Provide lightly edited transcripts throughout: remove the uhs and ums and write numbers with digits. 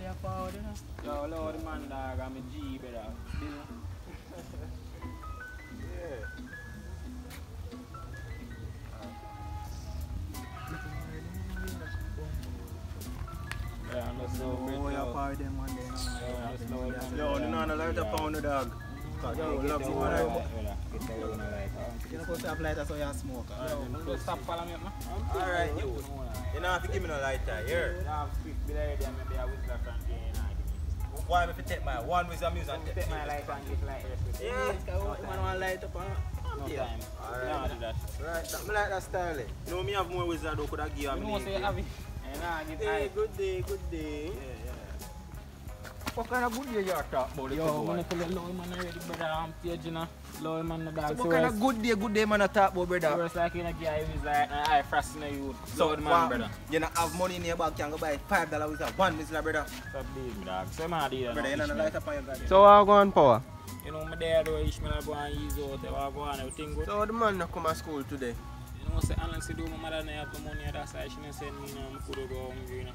you're forward, you know? Yo, Lord, man, dog, I'm a G, brother. Yeah. Yeah, and that's no bit. Oh, you're forward them one day, Yo, you know, I like to pound the dog. Yo, love you, man. You're supposed to have lighter so you smoke. Yo, stop following me, man. Alright, you. You don't have to give me no lighter, here. You have to speak below there, maybe I will start from here. Why if I take my one with the music and Take my light and give light rest. Yeah. Man want light up No time. Alright. No, do that. Right, I like that style. You know, me have more wizard who could have given You me. know, say you have it. And I give Hey, light. good day, good day. Yeah. What kind of good day you are talking about? Yo, I'm going to pull a low man already, brother. I'm page, you know. Low man, the dog. So what kind of good day man I talk about, brother? First, like, you know, guy who's like, I frost in the youth. So, man, brother. You don't have money in your bank, you can go buy $5 with a one, Mr. Brother. Stop big, dog. So, man, do that. Brother, you don't light up on your guy. So how go on power? You know, my dad or Ishmael go and ease out, I go on, everything good. So the man not come to school today. You know, say, honestly, do my mother not have the money, that's why she didn't send me, you know, I could go hungry, you know.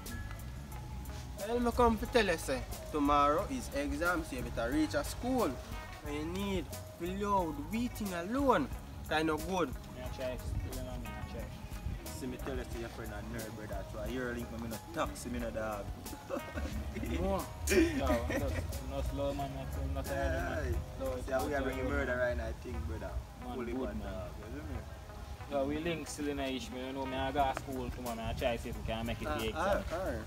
Well, I come to tell you, say, tomorrow is exam, so you better reach a school. And you need to load waiting alone. Kind of good. Yeah, try, still on me, try. See me tell you to your friend and nerd, brother. So you're link me no taxi, me no dog. No, no slow, man, not slow, man. Yeah, we are bringing murder right now, I think, brother. Man, Fully good, one man. dog. You know me? So we link still in the Ishmael, you know, I go to school tomorrow, I try to see if we can make it the exam. Alright.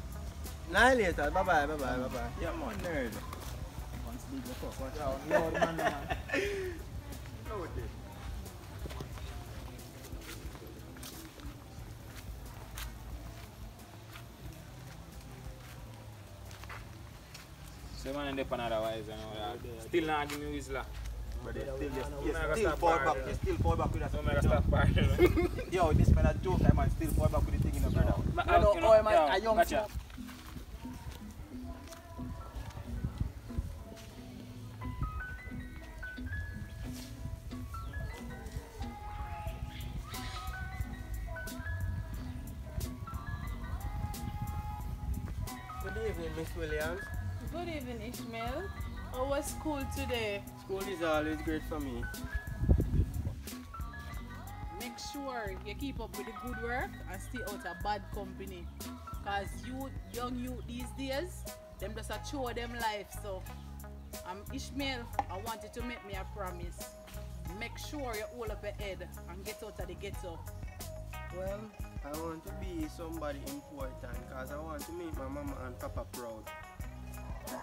Now later. Bye-bye. Yeah, man, nerd. Once big the fuck, watch out. No, the man. No, it is. So man end up on otherwise, you know, still not give me whistle. But still fall back. You still fall back with that. So I stop partying. Yo, this man a joke, I man still fall back with the thing in the brother. You know, a young gotcha. Good evening, Miss Williams. Good evening, Ishmael. How was school today? School is always great for me. Make sure you keep up with the good work and stay out of bad company. Cause young youth these days, them just a show them life. So, Ishmael, I want you to make me a promise. Make sure you hold up your head and get out of the ghetto. Well, I want to be somebody important because I want to make my mama and papa proud.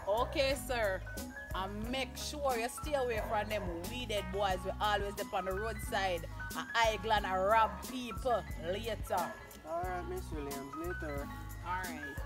Okay, sir. And make sure you stay away from them weeded boys who always up on the roadside and idle and rob people later. Alright, Miss Williams, later. Alright.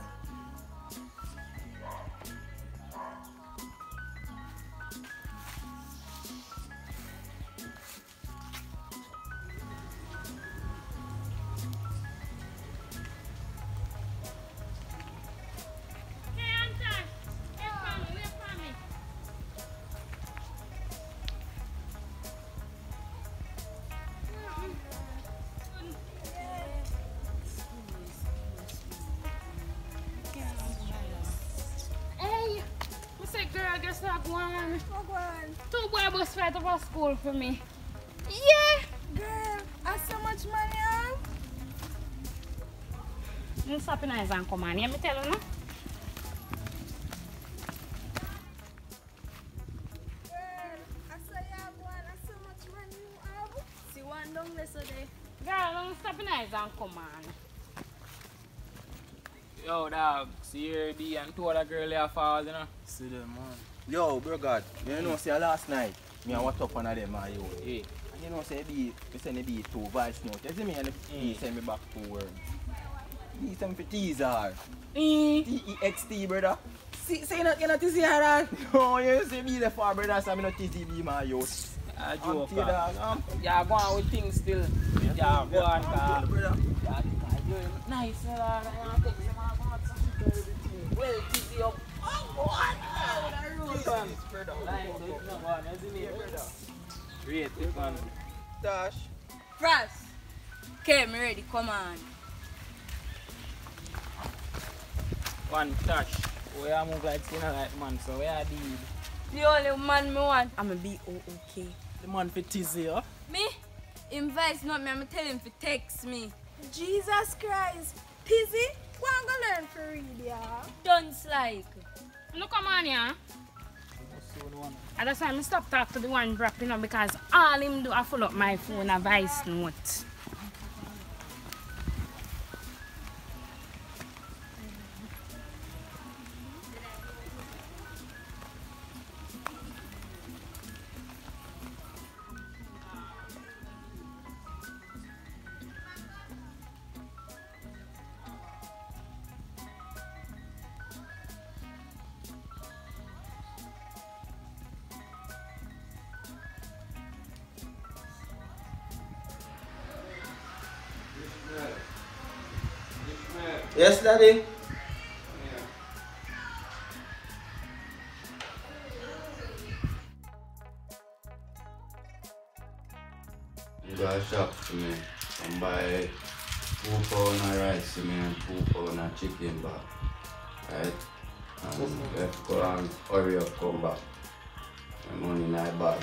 Girl, guess what one? Two boy bus fare to school for me. Yeah, girl, I so much money have. You stop in eyes and come on, let me tell you no? Girl, I saw you have one, I so much money you have. See one down there today. Girl, don't stop in eyes and come on. Yo, dog, see here, D and two other girls there fall, you know. See them, man. Yo, bro God, you know, say last night, me and what up on them, man, yo. Hey. And you know, say B, we send the two voice note. You see me, and the B send me back to work. B send me for teaser. T-E-X-T, brother. See, say not, you're not teasing her, dog. No, you see me the far, brother, so I'm not teasing B, man, yo. I joke, dog. yeah, go on with things still. Yeah, go on, brother. Yeah, nice, dog. I want to take some of well, tease up. What? Great, man. Dash. Frost. Okay, me ready, come on. One touch. We are move like skin like man, so we are deal. The only man me want, I'ma be okay. The man for tizzy, huh? Me? Invite not me, I'ma tell him to text me. Jesus Christ. Tizzy, go and go learn for read, yeah. Don't like. Look, come on, yeah. And that's why I stop talk to the one dropping up because all him do I follow up my phone a voice note. Yes, Daddy? You go to shop for me and buy 2 pounds of rice for me and 2 pounds of chicken back. Right? And you have to go and hurry up, come back. My money in my bag.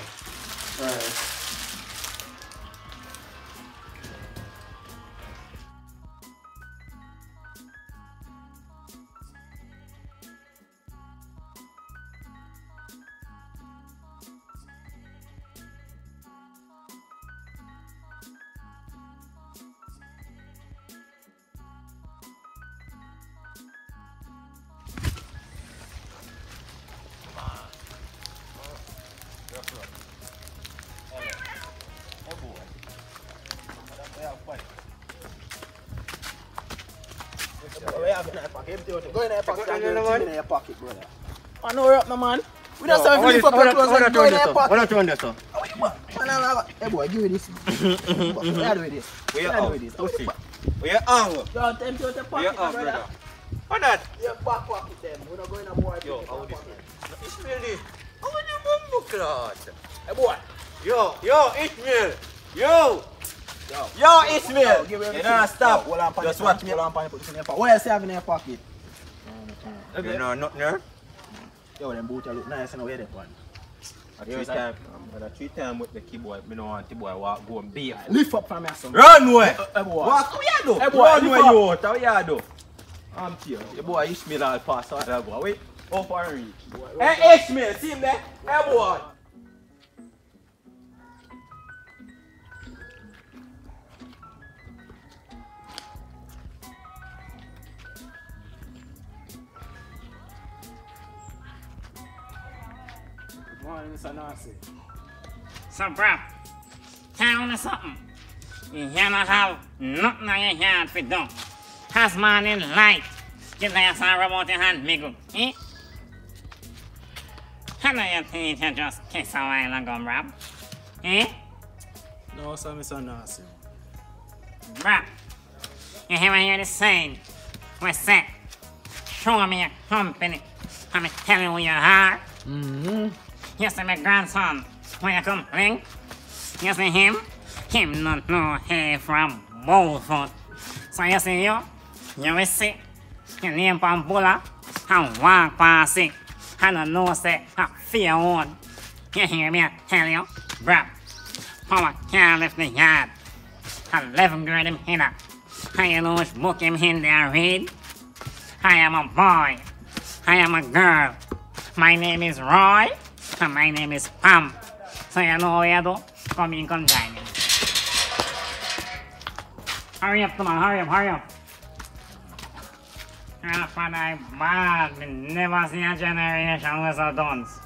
Right. We have in our pocket. Go in our pocket and go in your pocket, brother. I know we're up, my man. We don't serve you for clothes and go in your pocket. What are you doing, sir? Hey boy, give me this. We are doing this. We are doing this. We are on. Don't tempt you to pocket, brother. What that? Your back pocket them. We're not going to boy. Yo, how this? Ishmael, how are you bumbo clot? Hey boy. Yo, Ishmael. Yo, Ishmael. You don't stop. Just watch me. Put this in your pocket. What else you have in your pocket? You know, nothing there? Yo, them boots look nice and wear that one. I 3 times with the keyboard. I don't want the boy walk go and be. Lift up from me, son. Run away. Hey boy. Walk, how you do? Hey boy, Run away, lift you out. How you do? I'm here. Your boy Ishmael all pass out that boy. Wait, up and reach. Hey Ishmael, see him there? Hey boy. Good morning, Mr. Nancy. So, bro, tell me something. You cannot have nothing on your hand for do. Has man in light. Get like a rub out your hand, Miguel. Eh? How do you think you just kiss a while ago, bro? Eh? No, sir, Mr. Nancy. Bro, you ever hear the saying? We say, show me your company. I'm going to tell you who you are. You see my grandson, when you complain, you see him not know he from Bullfoot. So you see you will see, you name Pambula, and walk past it, and I know say, I fear one. You hear me tell you, bruh, Papa can't lift the yard. 11th grade him here. I you know which book him in there read? I am a boy. I am a girl. My name is Roy. And my name is Pam. So you know what you do? Come in, come join me. Hurry up, come on, hurry up. Ah, but I bad. We never see a generation with so dons.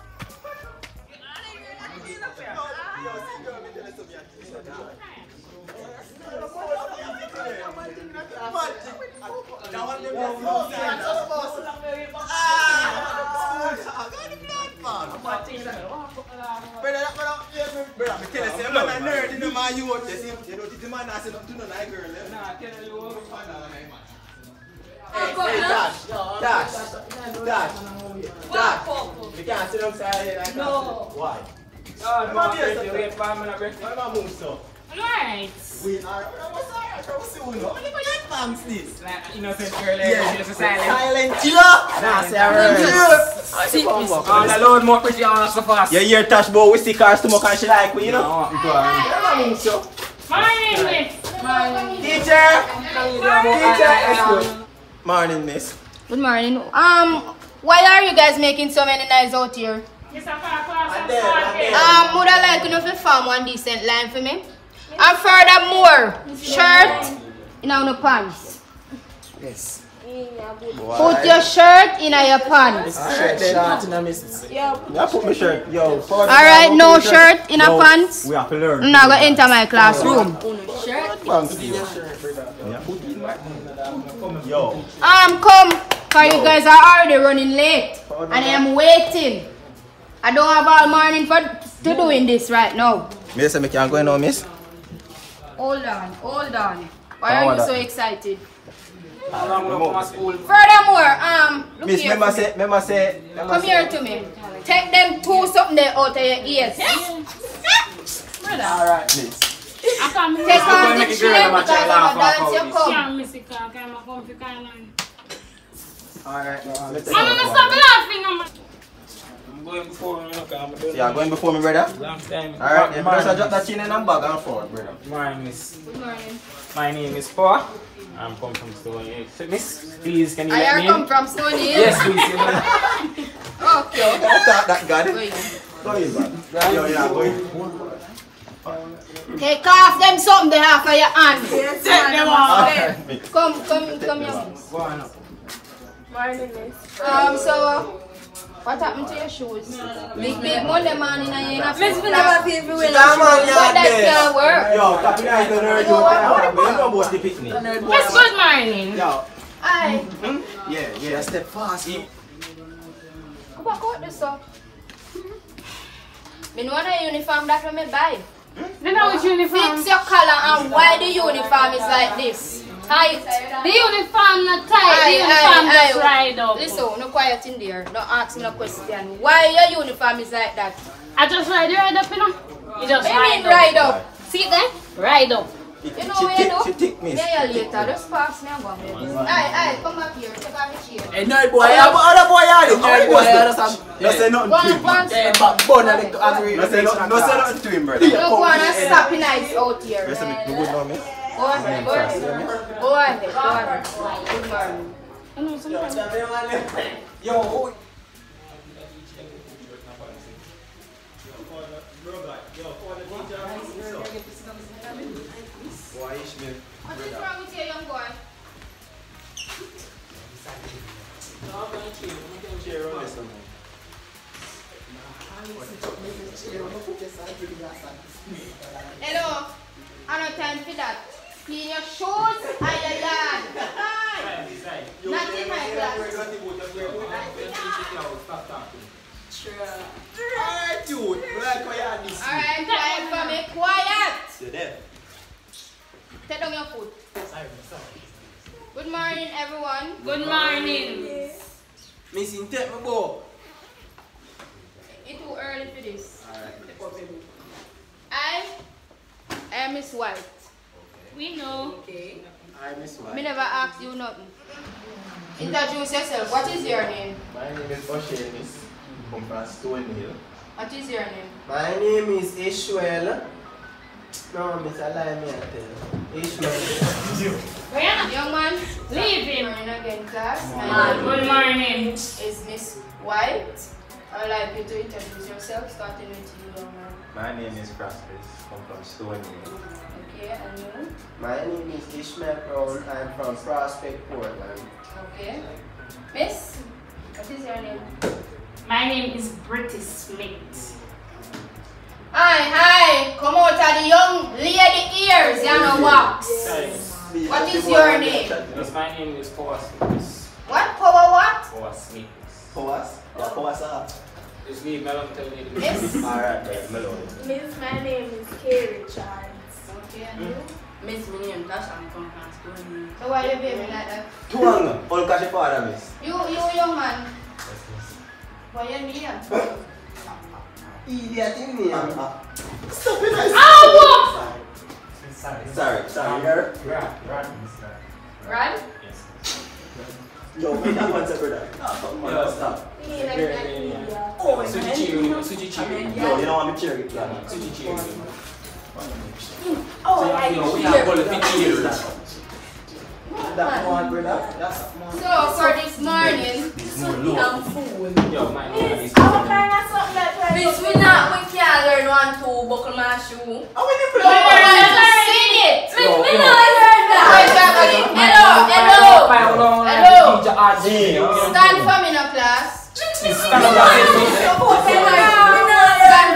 You can't sit outside here like No. Why? Right. We are. this? Like innocent girl, she's a silent. Silent killer! Nah, say a word. Oh, the load more pretty on so fast. You hear Tash boy, we see cars too much and she like me, you know? My name is. Teacher! Teacher! Morning, miss. Good morning. Why are you guys making so many noise out here? Would I like you to form one decent line for me? And furthermore, shirt in our pants. Yes. Put your shirt in your pants. Shirt in a miss. Yeah, put my shirt. Yo, Alright, no shirt in a pants. We have to learn. I'm not going to enter my classroom. Yo. Come, because you guys are already running late. And I am waiting. I don't have all morning to doing this right now. Miss, I can't go now, miss. Hold on. Why are you so excited? School. Furthermore, look Miss, here. remember say. Come here to me. Take them two something there out of your ears. Alright, miss. Take off the chain because I'm a dance you come. Alright, let's stop laughing. I'm going before me, look. Yeah, going before me, brother. Long time. Alright, you better drop that chin in and bag and forward, brother. Good morning. My name is Paul. I'm come from Stony. Miss, please, can you let me I come in? from Stony. Yes, please. Okay. Can I talk that God? Go in. Go in, man. Yo, yeah, go in. Take off them something they have for your hand. Yes, Take them off. Come here. Go on up. Morning, miss. So what happened to your shoes? Big Monday morning and you're not Miss, we never feel we will. but that can't work. Yo, copy that is the nerd. You know about the picnic. Yes, good morning. Yo. Aye. Yeah, step fast. Come back out this up. Me know the uniform that we may buy. You know which uniform? Fix your color and why the uniform is like this. Tight. The uniform not tight. The uniform just right up. Listen, no quiet in there. Don't ask me no question. Why your uniform is like that? I just ride up, you know. You just What ride up? See it there? Ride up. You know what you do? She take me. Yeah, later. Just pass me and go. Aye, come back here. Take off your chair. Hey, nerd boy, other boy, nerd boy, No say nothing to him. No say nothing to him, brother. You don't want to stop in ice out here. Rest of it, no good now, miss. Go ahead. Good morning. Yo, What is wrong with you, young boy? Hello, I don't time for that. Clean your shoes and your yard. Not in my class. alright, dude. Alright, quiet for me. Quiet. You're there. Take down your foot. Good morning, everyone. Good morning. Missing tape, my boy. It's too early for this. I am Miss White. We know. I miss one. Me never asked you nothing. Introduce yourself. What is your name? My name is Oshanis. Come from Stone Hill. What is your name? My name is Ishwell. No, Miss, I lie me, I tell you. Ishwell. Young man, Leave good him. morning again, class. My name Good morning. is Miss White. I would like you to introduce yourself, starting with you, young man. My name is Prosperous. Come from Stone Hill. Okay, and you? My name is Ishmael Brown. I'm from Prospect, Portland. Okay. Miss, what is your name? My name is Britty Smith. Hi, come out of the young lady ears, you know wax. What is your name? Yes, my name is Paul Smith. What? Power what? Paul Smith. What's up? Just leave me alone, tell me the Miss? Alright, Melody. Miss, my name is Kay Richards. Okay, and you? Miss, my name Tasha, I'm from Stony. So why you baby like that? Tuang, all cash father, miss. You young man. Why you here? Idiot in me. Stop it, Ow! Sorry, here. Rod? Yo, wait, that one's a brother. Stop. Suji cheer. Yo, you don't want me cheering? Suji cheer. Oh, we have got to cheer. That one, brother. So for this morning, I'm fool. Yo, man. Miss, I will kind of something like that. Miss, we can't learn 1, 2, buckle my shoe. I will We just sing it. Miss, we know I heard that. Hello. Stand for me now, class. Stand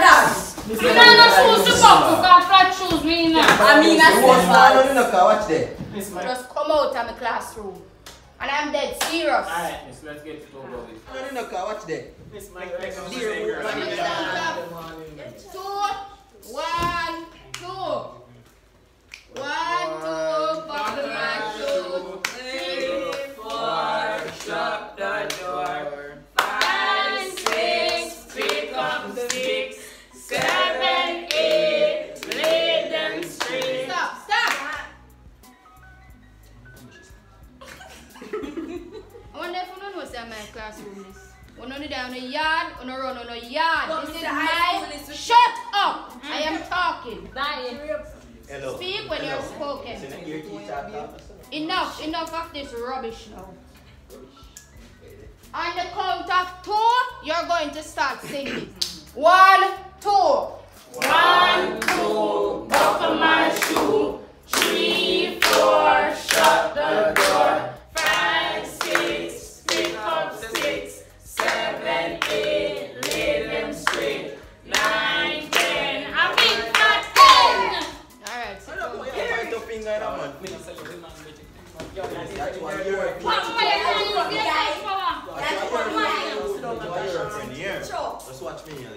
up. We not supposed to buckle, because flat shoes we not. I mean, that's Watch there. Just come out of my classroom. And I'm dead serious. Alright, Miss, let's get it over with. Watch there. Miss, my 2, 1, 2. 1, 2, buckle my shoe. 3, 4, shut the door. 5, 6, pick up 6, 7, 8, lay them straight. Stop. I wonder if you don't know what's in my classroom is. We're not down the yard, we're not run on the yard. This is my... Shut up! I am talking. Hello. Speak when you're spoken. Enough of this rubbish now. On the count of 2, you're going to start singing. 1, 2. 1, 2, buckle my shoe. 3, 4, shut the door. 5, 6, pick up 6, 7, 8, lay them straight. 9, 10, I think that's 10. Alright, so Just watch me here.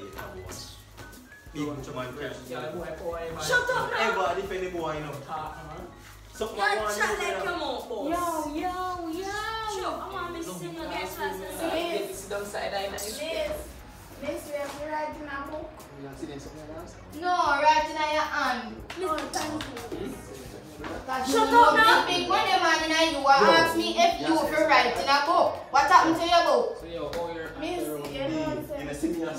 Shut up now. Ever defend the boy, you know. Something I want Chat like your mouth, boss. Yo. Sure, I want me to sing against us. Miss, we have to write in a book. No, write in your hand. Shut up now. Big money man and you ask me if you will write in a book. What happened to your book? Miss, you know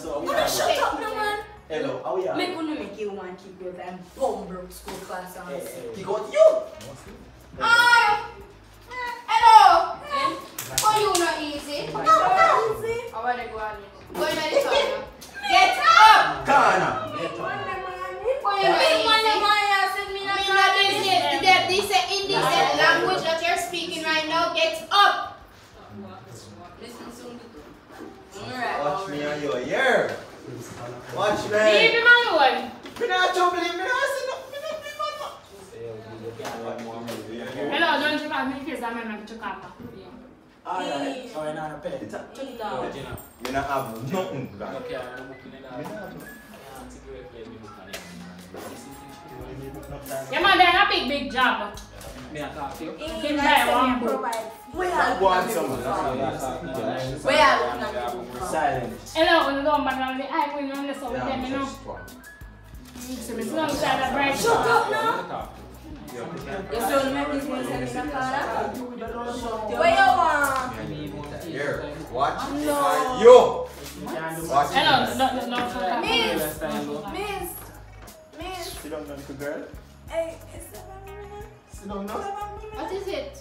Shut up now, man. Hello, how are you? Make you make you one keep your damn bumble school class on. He got you. Hello. For you not easy. I want to go on. Go in the corner. Get up. Ghana. For you not easy. This is indecent language that you're speaking right now. Get up. Listen soon. Watch me on your ear. Watch me. Leave him alone. Me not jumping in. Me not see no. Hello, don't you have me face? I'm going to copper. Alright. So I know pay. Me not have nothing. Yeah, man, they're a big job. Me I talk to you. Can buy one book. Silent. Hello, when you go back on the eye, when you're on the side with them, you know. Shut up now. You don't make this one send in the car. Where you want? Here, watch. Yo. Watch. Hello, no. Miss. Sit down, little girl. Hey, is that Sit down now. What is it?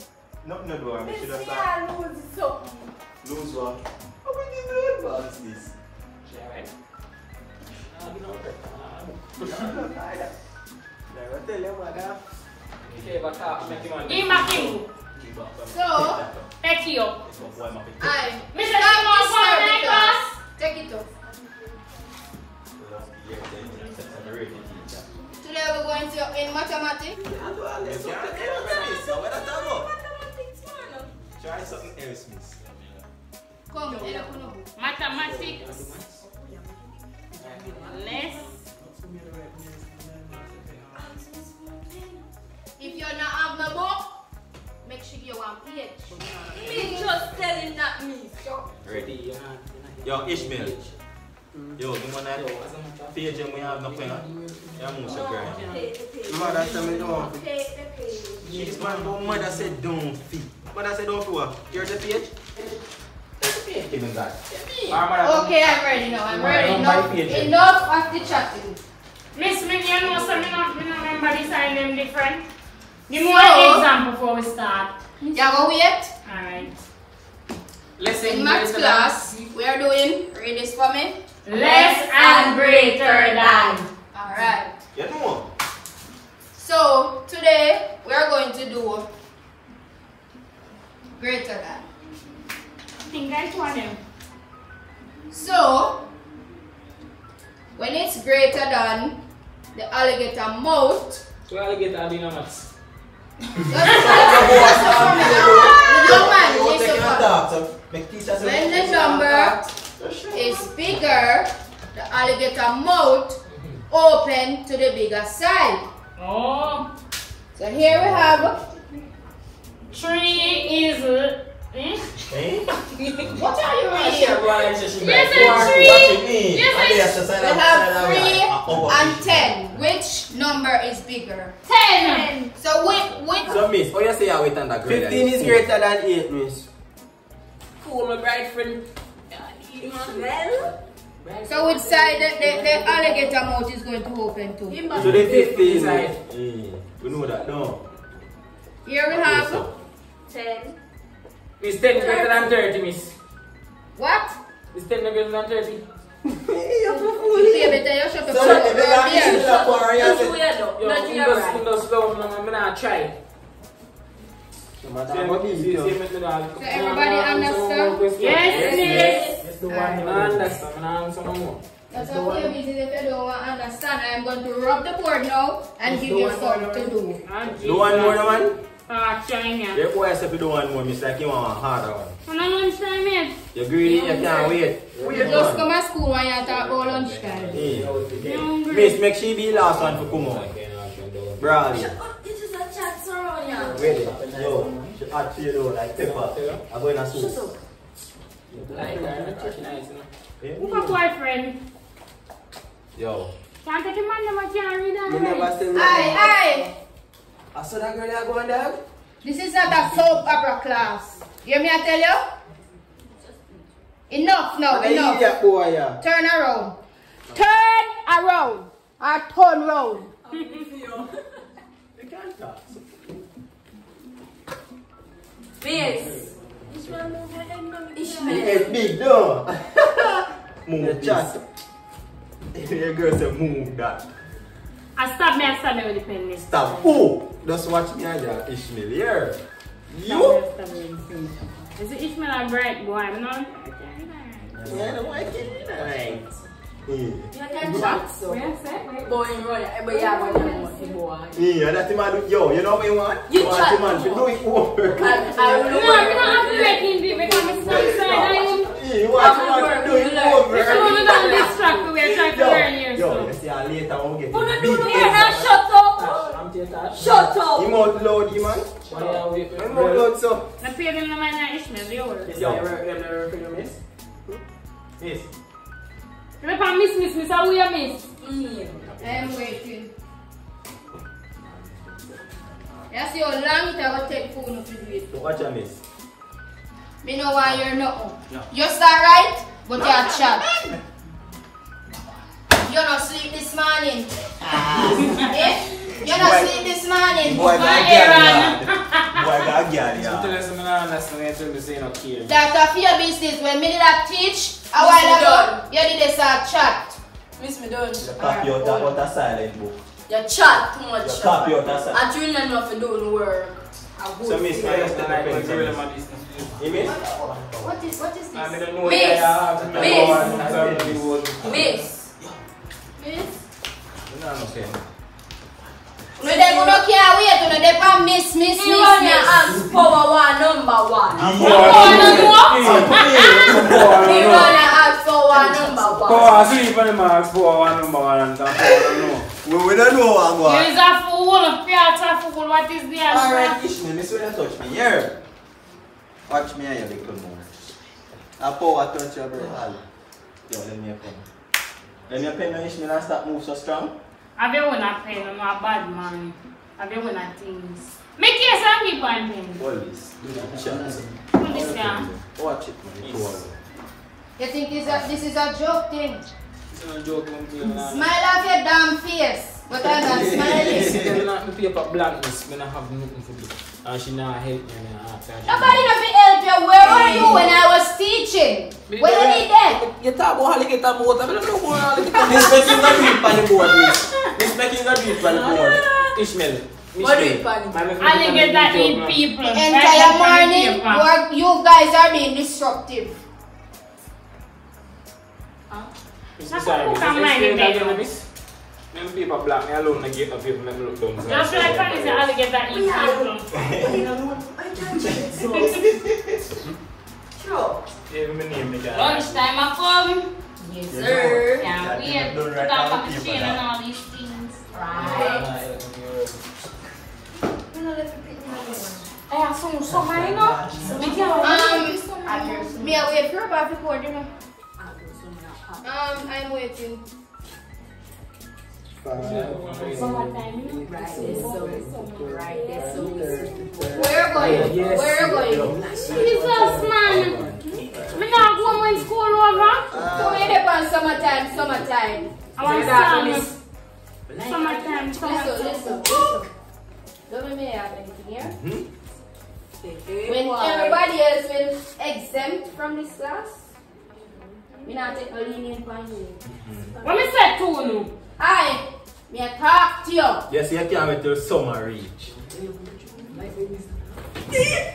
Nothing to do. I Miss, should have yeah, started. lose something. Lose what? How many blood bags this? Never tell you, madam. So, take you. Aye. Mr. Take it off. Today we're going to in mathematics. Try something else, miss. Come, mathematics. Less. If you're not have no book, make sure you want page. Me just telling that me. Ready? Yo, Ishmael. Yo, the one that page we have no pen. Yeah, most of girl. Mother said me don't. This man, mother said don't feed. Mother said don't feed what? You're the page? Even that. Okay, I'm ready now. I'm ready. Enough of the chatting. Miss, me, you know something, I remember the sign them different. Give me one example before we start. Yeah, go wait. Alright. In maths class, we are doing, read this for me. Less and greater than. Alright. You know. So, today, we are going to do greater than. I think I told them. So, when it's greater than the alligator mouth, So alligator being a maths. the young man, listen up. When the number is bigger, the alligator mouth open to the bigger side. Oh. So here we have 3 is. What are you reading? Yes, We have 3 and 10. Which number is bigger? 10. So which So miss, how you say I wait on that grade? 15 is greater than 8, miss. Cool, my bright friend. so which side the alligator mouth is going to open to? So the 15 side. We know that, no. Here we have 10. Is 10 greater than 30, miss? what? Is 10 greater than 30? You better you shut up. Yo, in those slow, I'm not try. So everybody understand? Yes, yes. I understand. I answer no more. That's okay, busy if you don't understand. I'm going to rub the board now and give you something to do. Do one more, man? China. You boy say you do one more, miss, like you want a harder one. When I lunchtime, mate. You're greedy, you can't wait. You just come to school when you talk about lunchtime. Miss, make she be last one for come on. Brawly. This is a chat surround ya. Wait, yo, she add to you though, like pepper. I'm going to soup. Who's a boyfriend? Yo. Can't take a man, I can't read that. Aye. I saw that girl there going there. This is not a soap opera class. You hear me I tell you? Enough now, enough. Turn around. Turn around. Or turn round. Miss. It's big, no. Move the chat. Your girl said move that. I stab me with the pen. Stop. Oh, just watch me and your Ishmael here. You? Is it Ishmael or Bright boy? I'm not. Yeah, the white kid. Right. You can chat so. Boy, but yeah, boy. Yeah, that's the man. Yo, you know what you want? You want chat the man to do it over. I don't know. No, I'm not breaking it because I'm so excited. You want the man to do it over. So we don't distract you. We're trying to learn here. Yo, you see how later we'll get Who it. do here now? Shut up. Shut up. You mouth loud, you man. You mouth loud, so. I pay them the man that Ishmael, the old. Yes. If I miss, how will you miss? I'm waiting. You see how long it will take phone to do it. Watch your miss. Me know why you're not. You start right, but you're chat. You not sleep this morning. Eh? You not sleep this morning. Boy, got a girl, That's a fear business. When me did that teach, a while ago, you did a start chat. Miss me done. You copy out a silent book. You chat too much. You copy out a silent book. And you don't know if you do the work. So miss, I understand the pen. You miss? What is this? Miss. You know what I'm saying? No, they don't care wait. No, they can miss. You want your hands power one, number one. You want your hands power number one. Sleep on the marks for number one and We don't know what I'm going. You're a fool. You're a fool. What is the answer? Alright, Ishmael, miss when you touch me here. Watch me here, little more. I power touch your brain. Yo, let me come. Then your pen and Ishmael and start move so strong? Have you won a pen? I'm a bad man. Have you won a things? Make case and keep on pen. Always. Do that chance. Put this down. Watch it, man. You think this is a joke thing? It's not a joke, man. Smile off your damn face. But I'm not smiling. I'm not the paper blankness. I don't have nothing to do. And she not help me. Nobody not help you. Where were you when I was teaching? When you need that? You talk about alligator boat. I don't know more alligator. Miss making a read on the board, miss. Miss making a read on the board. Ishmael. What do you panic? Alligator eat people. The entire morning, you guys are being disruptive. That's what you can mind it, baby. I'm paper black. I alone the gate of people. Let me look down. Just like when you say alligator eat people. I can't check it, so. Sure. Yeah, my name is Lunchtime I come. Yes, sir. Can't wait. Put up a machine and all these things. Right. I have some money now. Me I wait for about before dinner. I'm waiting. Summertime, you know? Right, there's so right, there's so Where are you going? Where are you going? Jesus, man. Me not go when school over. So we dip on summertime. I want summertime. Listen. Don't let me have anything here. When everybody else will exempt from this class, we not take a lenient point. What me say to you? Me talk to you. Yes, you can't wait till summer reach.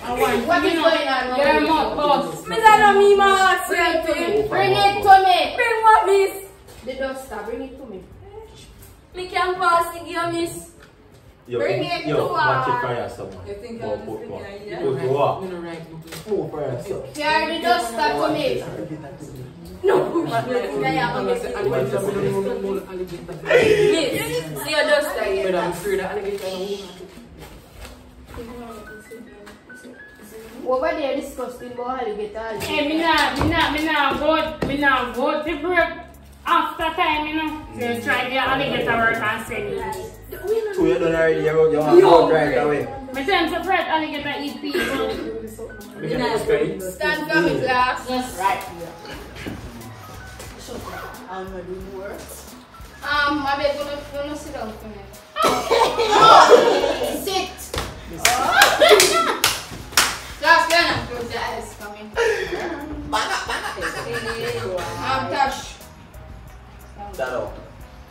What is going on? You're more boss. Bring it to me. Bring what, miss? The duster, bring it to me. Me can pass it here, miss. Bring it to watch it her. for yourself. You think Put I'm what? just Put for yourself. Carry the duster to me. No. Miss, see your duster here. But I'm afraid that alligator Over there discussing about alligator. Hey, me not go to break after time, you know. So you try the alligator work and send you. Two you done already, you have to go right away. Me tell him to fret alligator eat people. Stand from the class. Yes. Right. I'm gonna do more. My baby, gonna sit down for me. Sit. Class, gonna close your eyes for me. Tash. Stand up.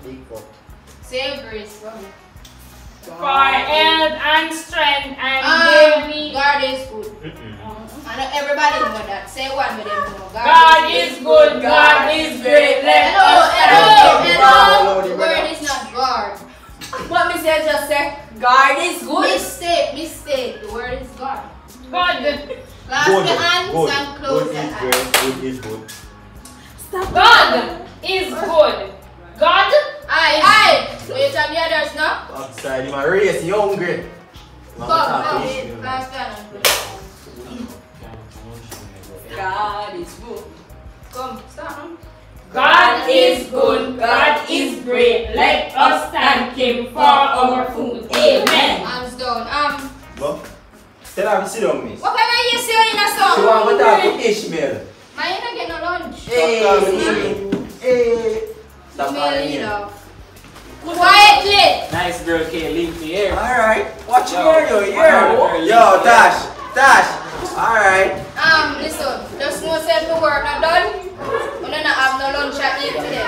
Big foot. Say grace for me. For health and strength and daily. God is good. I know everybody know that. Say one with them know. God is good. God is great. Let us Hello. The word is not God. What me say just say? God is good. Mistake. The word is God. God. Clasp your hands and close your eyes. Good is good. God is good. God. Aye. Wait on the others now. Outside, you are race, you hungry. Come, now. Class down and close. God is good. Come, stop. God is good. God is great. Let us thank Him for our food. Amen. Hands down. But, tell her to sit down, miss. What can you say in a song? She want to talk to Ishmael. Man, you don't get no lunch. Hey. Stop calling me. Quietly. Nice girl, Kay. Leave the air. Alright. Watch here, Yo, Tash. Alright. Listen. Just know say the work not done. We don't have no lunch at eat today.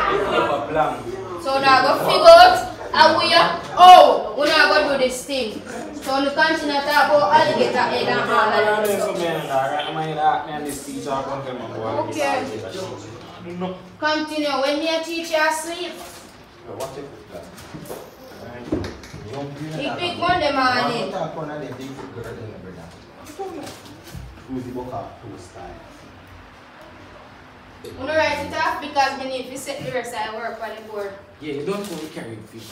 So now go figure out how we not go do this thing. So we continue to talk about alligator head and all that stuff. Okay. Continue. When me teach you asleep. He pick Monday morning. I'm going to write it off because we need to set the rest of the work on the board. Yeah, you don't want to carry the feet.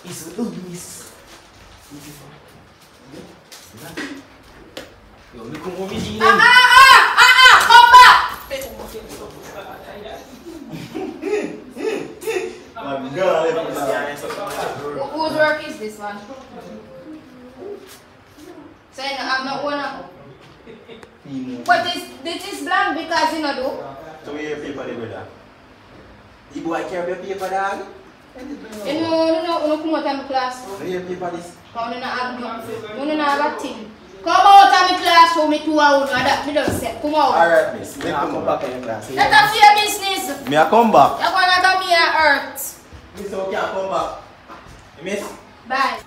It's miss. Yo, look at what we this man. So you know, I'm not one of but this is blank because you know do. So we have paper there, brother. The boy carry your paper, dog? No, come out of my class. No, you have paper this? No, no have a thing. Come out of my class for me 2 hours. Me don't say. Come out. Alright, miss. Me come back in your class. That's your business. Me I come back. You're gonna come here and hurt. Miss, okay, I come back. Miss? Bye.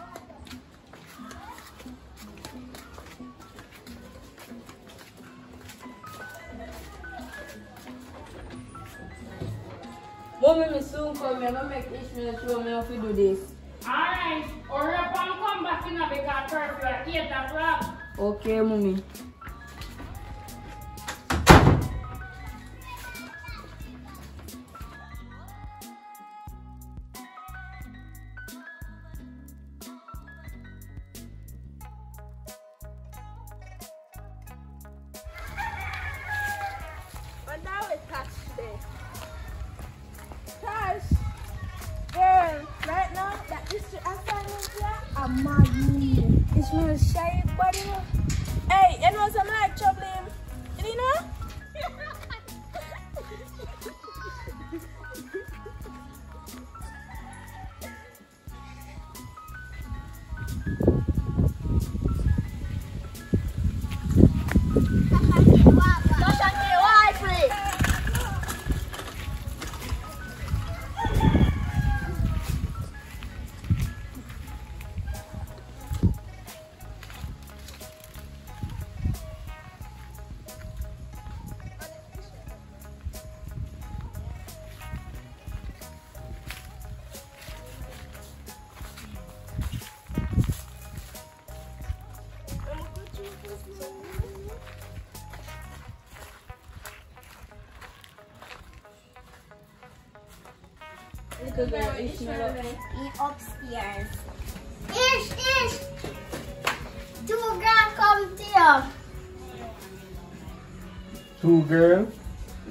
Mommy, me soon come. I'm gonna make Ishmael show me how to do this. Alright, hurry up and come back in because curfew at 8 o'clock. Okay, mommy. But now it's Tash today. Tash, girl, right now that history assignment here, I'm mad. It smells shy, buddy. Hey, you know some like trouble him? You know? Little girl, Ishmael. Upstairs. Ish! 2 girls come here. 2 girls?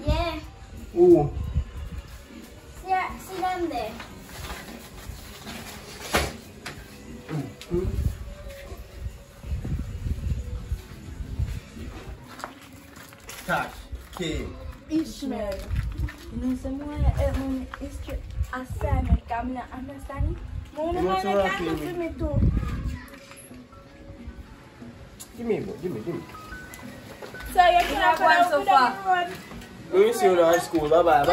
Yeah. Who? See them there. Tash, K. Ishmael. You know someone help me history assignment. I'm not understanding. Mona can do for me too. Give me. So you can't go so far. We see you at school. Bye-bye.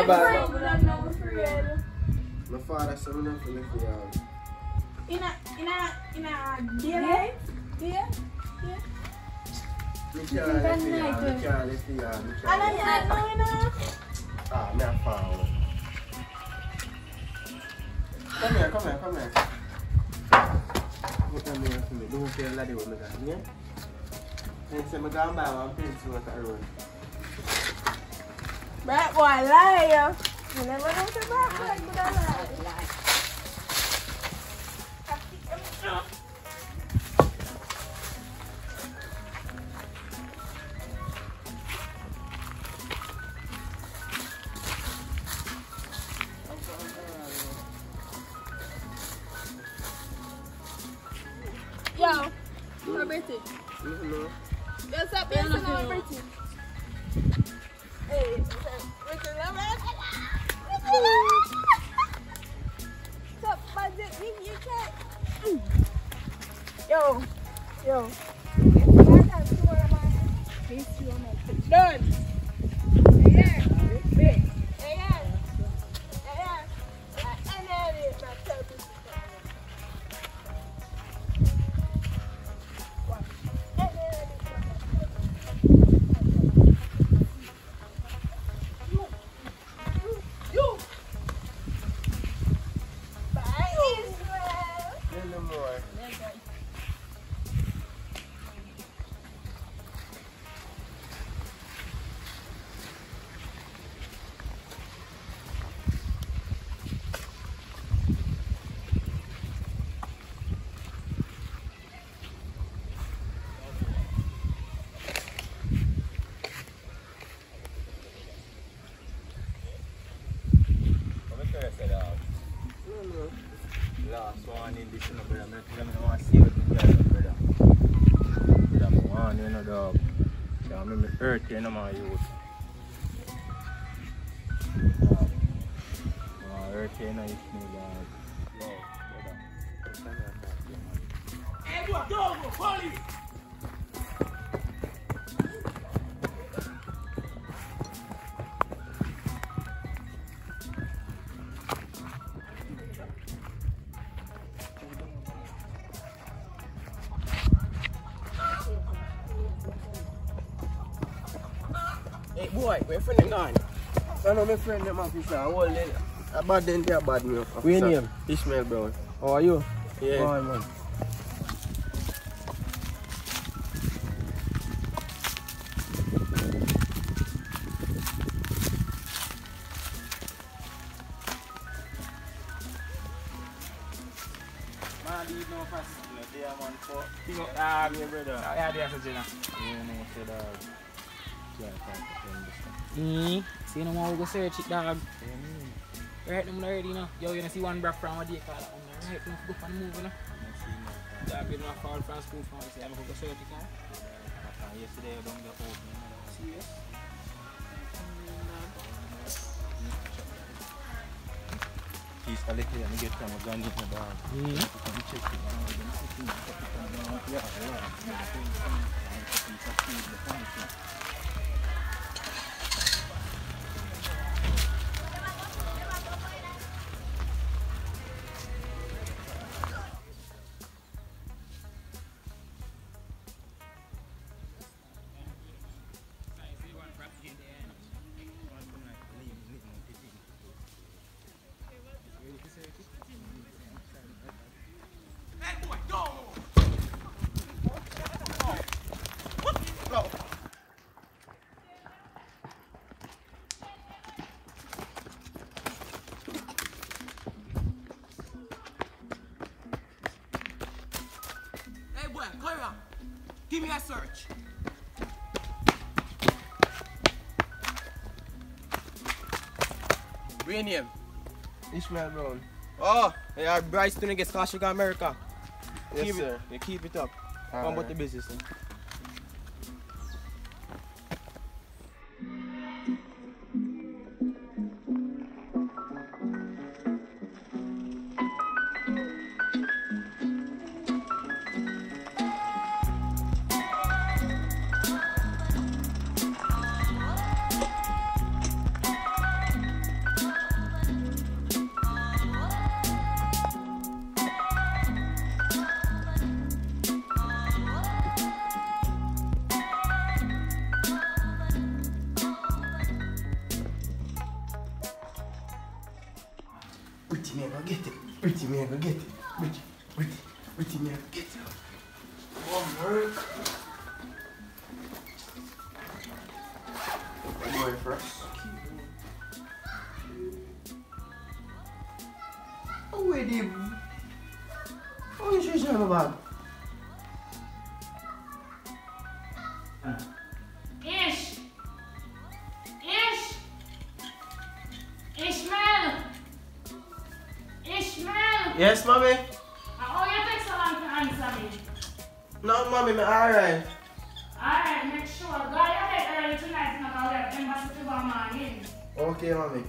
My father said I'm for you for In a daylight? Yeah? Me can't lift you. Ah, me a found. Come here. What am I for me? Don't feel like what I got, yeah? And so I'm going to buy one pencil at the road. That boy lie. You never know the back but I lie. Yo, Roberty. What's up, Roberty? Hey, what's up, budget? You can't. Yo. Done. dog. Yeah, I'm in earth here, no my youth. Earth here, no it's me, dog. Yo, brother. Hey, boy, go, police! Hey boy, where your friend gone? I know my friend them officer. I hold it. A bad then they are bad me officer. What's your name? Ishmael Brown. How are you? Yeah. Go on, man. Man, leave no fast. They are man for. King up dog, your brother. Yeah, they are such a. You know, say dog. Yeah, see no more we go search it, dog. Right them already, you know. Yo, you know see one bruh from what they call it. Right, you know, go for the move, you know. Dog, you know, I fall from school from say I'm going to go search it, huh? Yesterday I don't get open. Serious? He's a little and get from a gun in the dog. You can check it out. Hey boy, come here. Give me a search. What's your name? Ishmael Brown. Oh, yeah, Bryce to get scholarship in America. Yes, keep sir. You keep it up. Come about the business. Then. Pretty man, go get it. Pretty man, go get it. Pretty man, go get it. One work. One more for us. Oh, wait, Dave. How you should have a bag? Ish! Ish! Ishmael! Ishmael! Yes, mommy? Oh, you take so long to answer me. No, mommy, I'm alright. Alright, make sure. Go ahead early tonight, not all that embassy to go morning. Okay, mommy.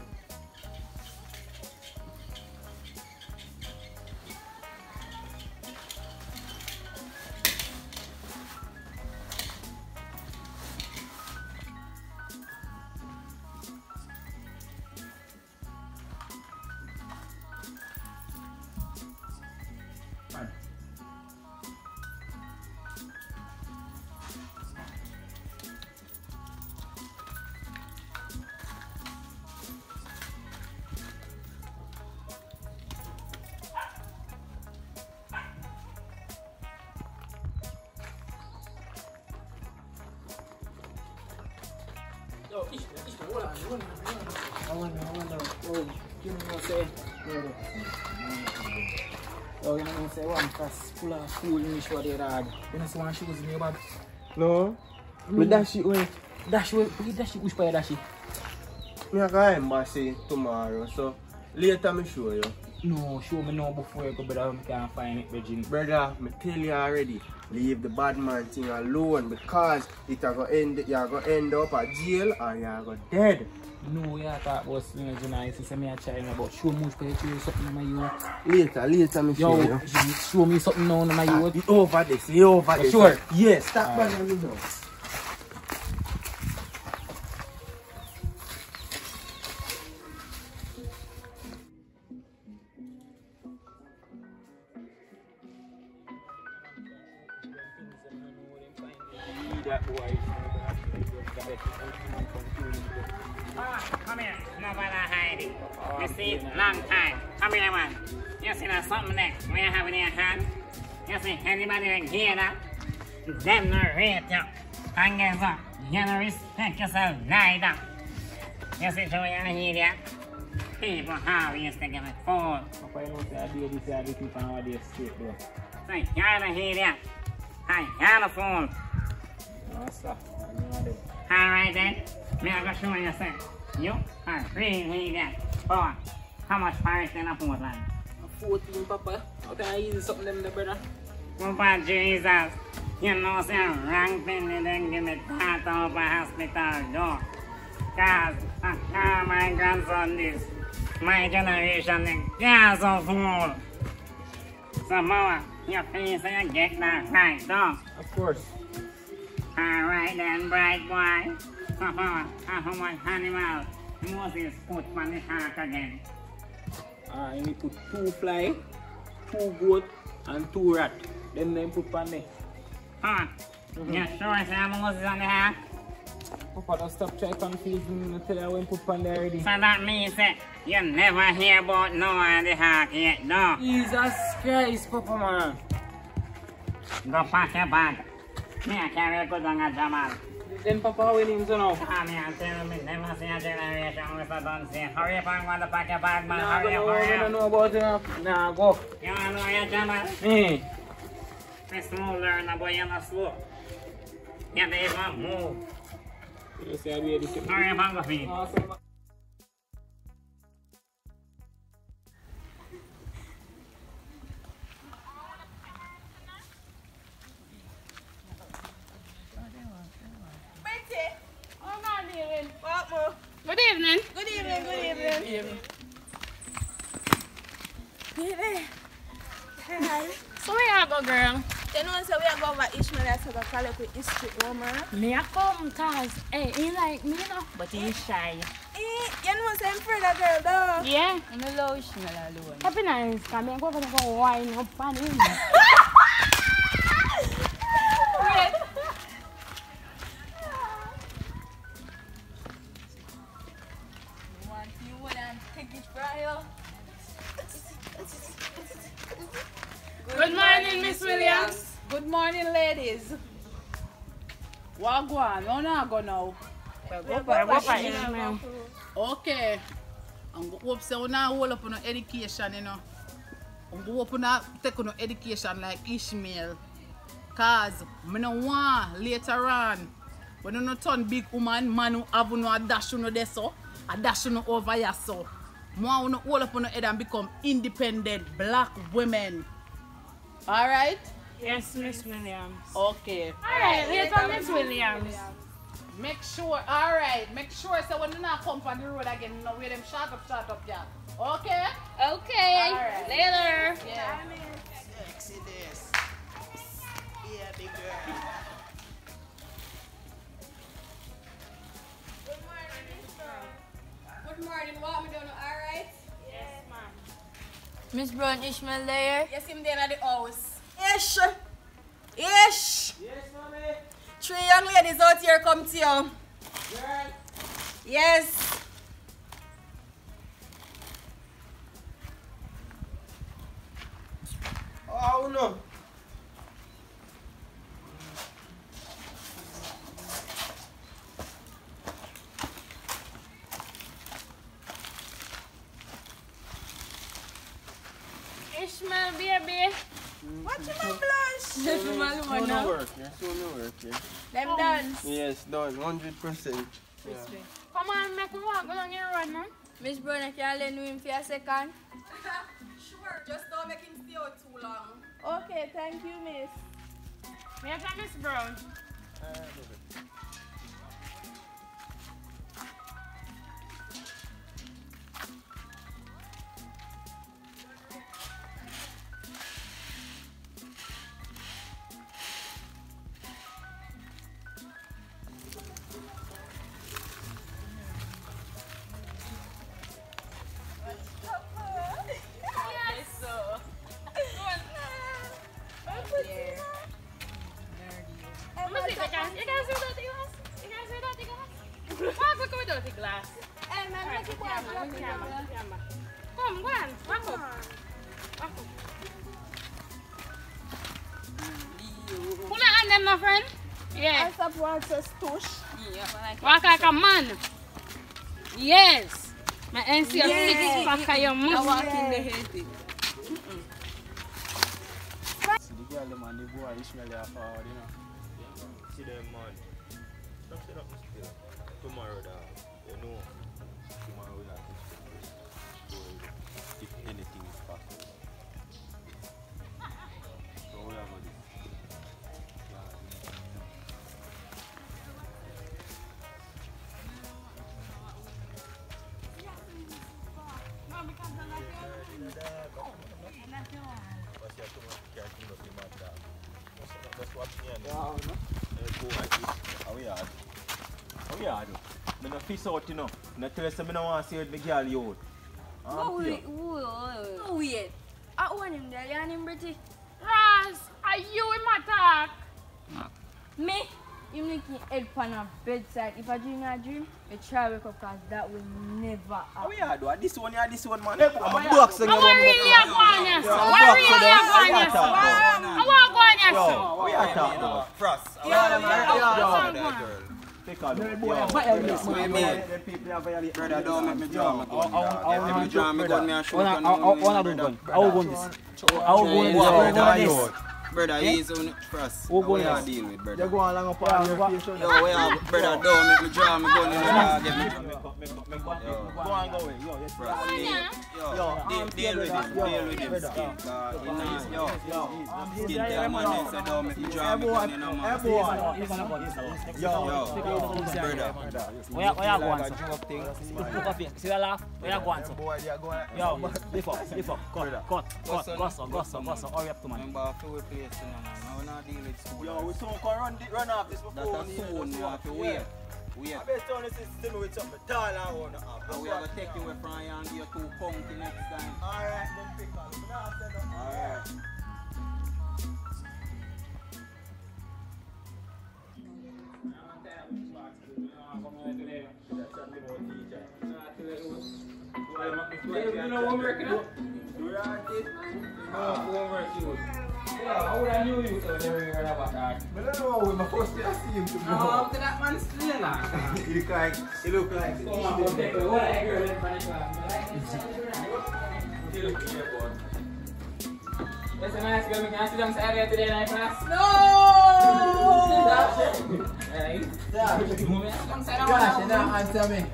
Oh, you know what I'm saying? One class full of school English for their dad. You know, see one shoes in your bag? No? Me dash it away. Dash it? Which part you dash it? Me a go embassy tomorrow, so later me show you. No, show me now before you go, brother. I can't find it, Virgin. Brother, I tell you already, leave the bad man thing alone because it are gonna end, you're gonna end up at jail or you're gonna dead. No, yeah, I thought was nice. It's me a China, but show me something in my youth. Later, me show you. Show me something now in my youth. Be over this, be over this. Sure. Yes, stop bothering me now. Come here, nobody hiding. You see, long time. Come here, man. You see that something there? What you have in your hand? You see, anybody that get that? Them no rate you. And guess what? You don't respect yourself neither. You see, so you hear that? People have used to give it food. Papa, you know, I do this, I do keep on day straight, though. So you don't hear that? I got a phone. No, sir. Alright then, me I go show you something. You are really that. Boy, how much Paris in a Portland? 14, Papa. How can I use something them there, brother? Papa Jesus, you know say wrong thing they didn't give me that over hospital door. Cause my grandson this. My generation they gas of fool. So mama, you feel so you get that right, though? Of course. Alright then, bright boy. How much animal Moses put on the ark again? You need to put 2 fly, 2 goat, and 2 rat. Then they put on there. Huh? You sure say Moses on the ark? Papa, don't stop trying to confuse me. I tell you when put on there already. So that means that you never hear about Noah and the ark yet, no? Jesus Christ, Papa, man. Go pack your bag. Me I carry a good on a Jamal. Then Papa, when him so now? Come here and tell me, never see a generation with a done say. Hurry up and go to pack your bag, man. Nah, Hurry up, go, hurry I up. don't know about it. Nah, go. You want to know your Jamal? Hey. This small learner, boy, you're not slow. You don't even move. You say I be able to Hurry up and go feed. Good evening. Good evening, good evening. Hi. So where you go, girl? You know, so we are going over Ishmael as a college with history woman. Me a come cause, hey, he like me, you know, but he shy. You know, so I'm afraid of girl, though. Yeah, I'm a low Ishmael alone. Happy nice, come here, go over there, go wine up on him. Good morning, Miss Williams. Good morning, ladies. Wagwan, you not go now. Okay. I'm hope so you not hold up on education, you know. I'm hope you not take on education like Ishmael. Cause I don't want later on when you not turn big woman, man who have no a dash you no there so, a dash you no over here so. I want you hold up on your head and become independent black women. Alright? Yes, Miss Williams. Okay. Alright, later, Miss Williams. Make sure, alright, make sure so when you not come on the road again, you know where them shut up, yeah. Okay? Okay, alright. Later. Yeah. Sexy this. Yeah, big girl. Good morning, what me doing, alright? Yes, ma'am. Miss Brown Ishmael there? Yes, him there at the house. Ish! Ish! Yes, mommy. 3 young ladies out here come to you. Girl. Yes. Oh no. Ishmael, baby. What you my blush? Soon no work, yeah. Soon no work, yeah. Them done. Yes, done, 100%. Yeah. Come on, make me walk along your road, man. Miss Brown, can you lend him for a second? Just don't make him stay out too long. Okay, thank you, miss. Yes, Miss Brown. Come, go on, walk up. Pull it on them, my friend. Yeah. I stop once a stush. Walk like a man. Yes. My NC of 6 pack, you must walk in the head. See the girl, the man, the boy, Ishmael, they are forward, you know. See them, man. Don't sit up still. Tomorrow, you know. Tomorrow, we have to so if anything is possible. So, we have this. I don't fish out, you know. I tell you, I don't want to see the girl you out. Wait. I want him there, you and him pretty. Ross, are you in my talk? Me? You make me head pan a bedside. If I dream a dream, I try wake up because that will never happen. How we are doing? This one, man. I'm a boxer. I'm really a going, yes. I'm really a going, yes. I want to go in, yes. We are talking about Frost. Take a look. Brother, don't make me draw my gun. If you draw my gun, me and shoot on you. I will go this. Brother, he's on Frost. How we are deal with, brother? You go along up on your face. Yo, we are, brother, don't make me draw my gun in the dog. Go on, go away. Yo, yes, Frost, deal with him. Deal with him, skin. Yo, skin tell man, so don't make me draw my gun in the mouth. Brother. Where you going? Look up here. See the laugh? Where you going? Yo, lift up. Cut. Hurry up to man. Yo, we soon can run off this before. That's a soon, you have to wait. I bet on this system with something tall and one up. And we have to take you away from here and give you 2 funky next time. Alright, then pick up. Alright. You know what we're working on? How would I know you so they were about that? I don't know, when my first day I see him to know. That man still in that. He look like what I heard in Spanish he look like a That's a nice girl, can I sit down Saturday today night class? No! Answer me.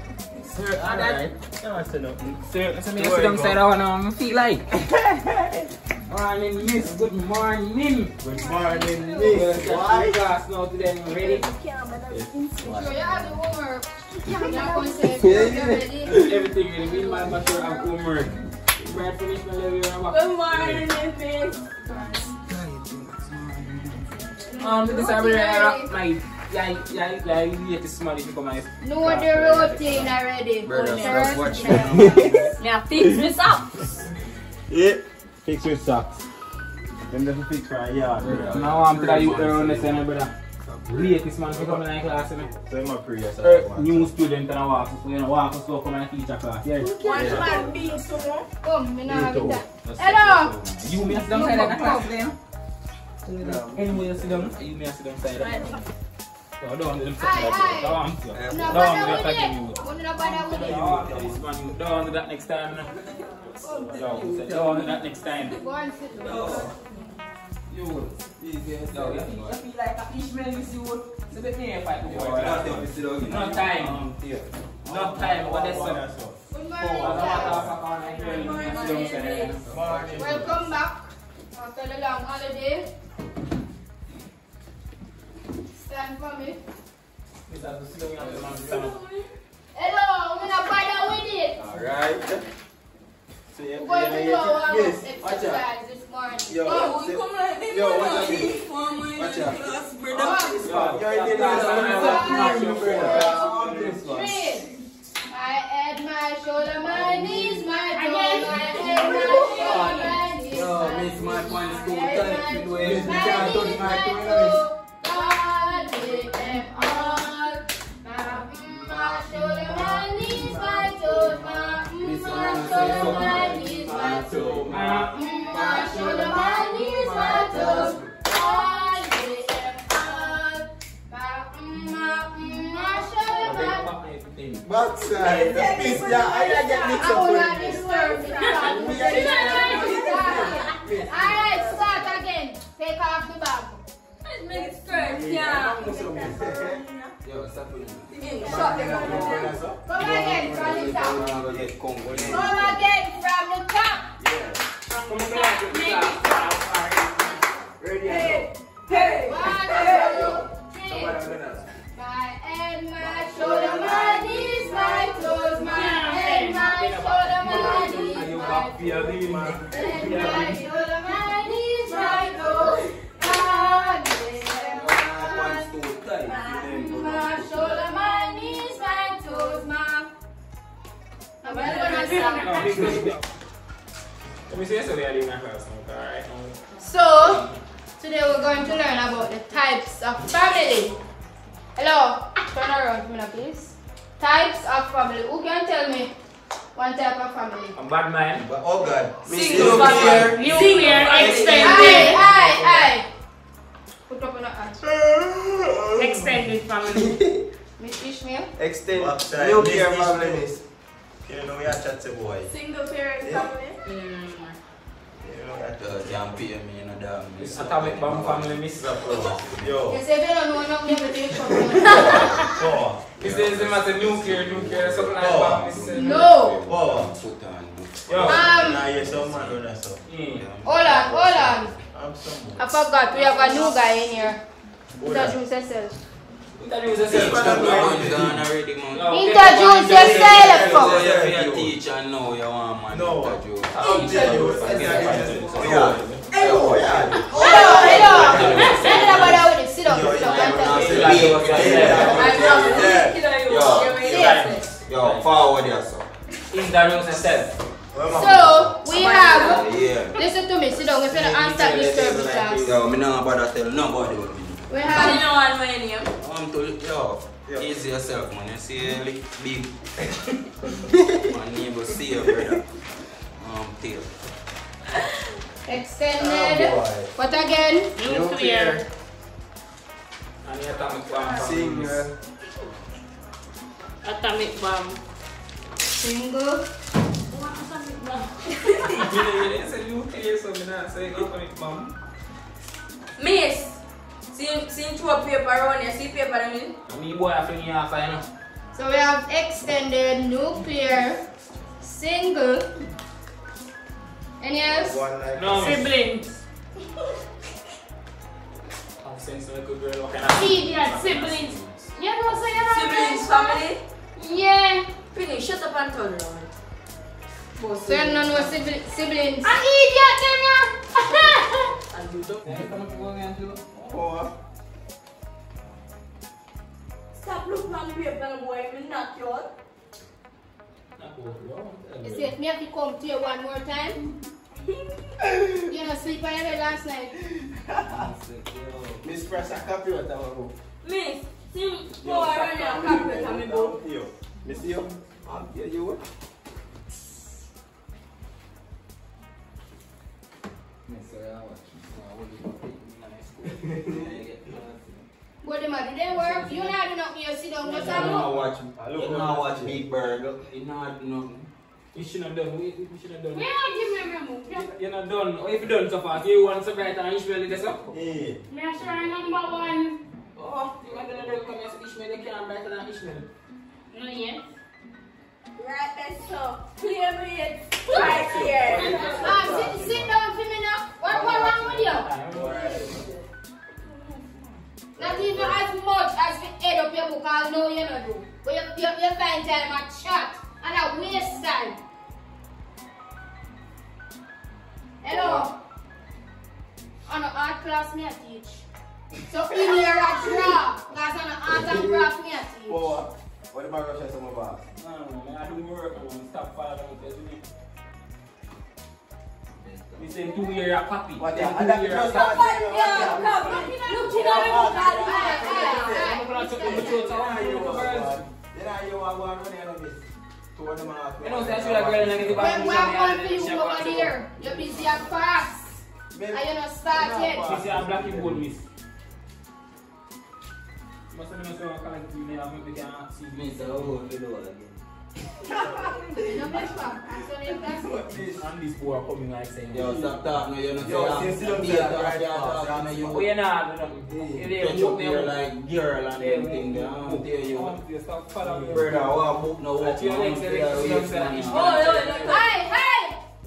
Sir, alright. Sir, let me sit down side of one of feet like. Morning, miss. Good morning. Good morning, miss. Why? Class now today, ready? So you have the homework. You're going to say ready? Everything ready. Me and my master have homework. Right, finish my level. Good morning, miss. This is my yeah, this small if you come and Know the routine already. Brother, just watch me. Now fix me socks. Yeah, fix your socks. Them just fix for a yard, brother. Now I'm telling you around the center, brother. Late this man to come in class, so I'm a pre new student and I walk so come and teach a class. Yeah. One man being so Come, me now have that. Hello! You may sit down side of the class there. Anyway, you sit down, you may sit down side of the class. So don't do them something like that. Don't do that next time. Don't do that next time. Go and sit down. You feel like a Ishmael with you. So let me fight. No time. No time. What is up? Good morning. Welcome back after the long holiday. Stand for me. Hello, we're not bother with it. Alright. So We're going to do our exercise this morning. Yo, what's up? Watch out. My head, my shoulder, my knees, my toes, my head, my shoulder, my knees, my Miss my point is too head, tight. my You know, knees, you my can't touch knees, my my toes. toes. God with them all. My shoulder, my knees, my toes, my shoulder, my knees, my toes, my shoulder, my knees, my toes. God with them all. My shoulder, my Backside. I get mixed up Alright, start again. Take off the bag. Come again from the top. Come again from the top. Hey. 1, 2, 3. My head, my shoulder, my knees, my toes, my head, my shoulder, my knees, my toes, my head, my shoulder, my knees, my toes. God, my shoulder, my knees, my toes, my. I'm gonna stop. Let me see this way I do my class now, alright? So, today we're going to learn about the types of family. Hello, turn around for me now, please. Types of family. Who can tell me one type of family? A bad man. Oh God. Single family. Nuclear extended. Aye. Put up on the hands. Extended family. Miss Ishmael? Extended. Nuclear family, miss. You know we are chatting boy. Single parent family. You know that can't pay me, you know that. This atomic bomb family, Miss. Yo. You say they don't know nothing about the issue. This is him as a nuclear, something like that, Miss. No. Yo. Nah, you're some man on that stuff. Hold on. I'm someone. I forgot, we have a new guy in here. Introduce yourself. Introduce yourself. Introduce yourself. You're a teacher now, you want man. No. Hello. Sit down. Yo, forward yourself. Introduce yourself. So, we have, listen to me, sit down, if you don't answer this service class. Yo, me not about to tell nobody what me. We have, Easy yourself, man. You see, big. My neighbor see you, brother. Tail. extended, what again? Nuclear. And the atomic bomb Sing. Atomic bomb. Single. You say nuclear, so I'm not saying atomic bomb. Miss, see throw paper around here. See paper, I mean? Me boy, I feel you off, I know. So we have extended, nuclear, single. Any else? One like No. Siblings. I'm saying so good girl, what kind of Idiot siblings. You know say you're not Siblings family. Yeah. Penny, shut up and turn around. So you don't know siblings. An idiot them yeah. And you don't. Stop looking on the paper, boy. I'm not yours. You see, if me have to come to you one more time, you know, sleep on your bed last night. Miss Press, I copy what I want. Miss, see, boy, around here, carpet on me, boy. Yo, Miss you. Yeah, you. But the man, they work. You not do nothing, you sit down, just have watch Big Bird. You not do nothing. You should have done. We should have done. We don't give me a move. You're not done. Or if you done so far, you want to write and Ishmael this up. Yeah. Me a sure number one. Oh, you want to come here to Ishmael, you can't write and Ishmael. No, yes. Right there, so. Clear me right here. Sit down for me now. What's wrong with you? Not even as much as we head up your book, I know you don't do. But you find time at chat and a waste time. Hello. On an art class me I teach. So in here I draw. Because on an art and craft me I teach. What am I rushing some of us? No, I do work. I won't stop following me. We send 2 years a copy. What? Then 2 And that years just a copy. Look You know, say I should have girl and the back. When we're going for you over there, you're busy and fast. And you're not started. She say I'm black and gold, miss. Must have been so collect you now, maybe can see me. Miss, I will do it again. No mess back. And these people are coming like saying, Yo, stop talking, you're not saying we're not. You're like girl and everything. I don't tell you. Stop following. Brother, I want book now. Hey!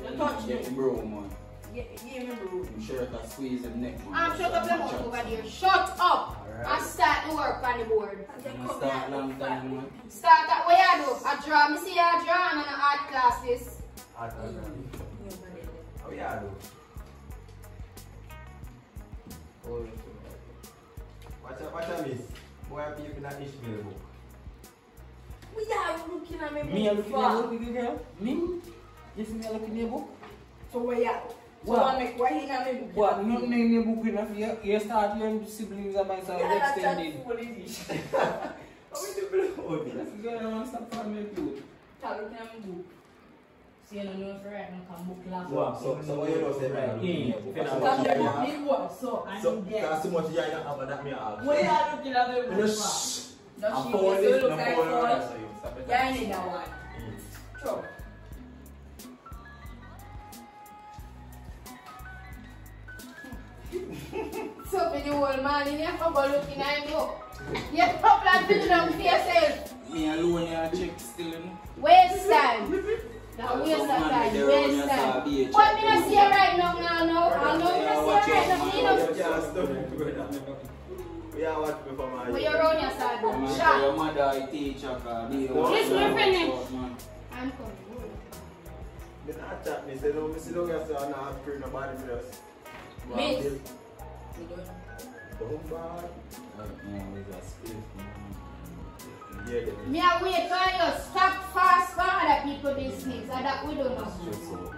Don't touch me. Bro, man. Give me bro. I'm sure I squeeze him neck, man. Shut up your mouth over there. Shut up. And start to work on the board. Start long time, man. Start at what you do? I draw. Me see you draw and an art classes. How you do? Watch a miss. Boy, I people in that Ishmael book. We are looking at me. Me looking at the girl? Me? Yes, me looking at the book. So where you? What? Why he not me book? What? Nothing in the book enough. You start your siblings and myself extended. What is it? How is it below? That's the girl I want to stop following you. Start looking at me book. See, I don't know if right now can book last. So what you don't say right? So that's too much you have that me have. Where you are looking at me book? Does Does she she look like one? Yeah, I need that one. True. So for the whole man, you have to go looking at him. You have to plan to do them for yourself. Me alone here check still, you know. Waste time. Now waste of time. Waste time. What me not see right now? I know you not see right now. Yeah, what before my Where you run your side? Your mother, I teach her. Yes, my friend. I'm coming. Then I chat me, say, no, I don't get to not pray nobody for us. Miss. Me I wait for you. Stop fast for other people business. And that we don't know.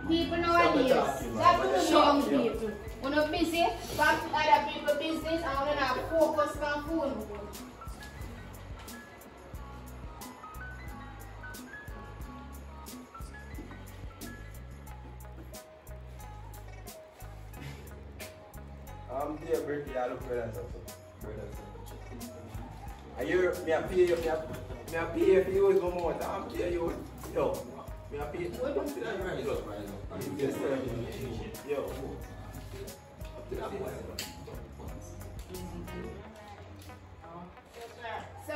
People nowadays. That we don't know young people. When you're busy, back to other people business and when you're focused on phone. Dear birthday, I look for that also. And you, me I pay you, me I pay you for you one more time. I'm pay you. Yo, me I pay you. Yes, sir. Yo. So,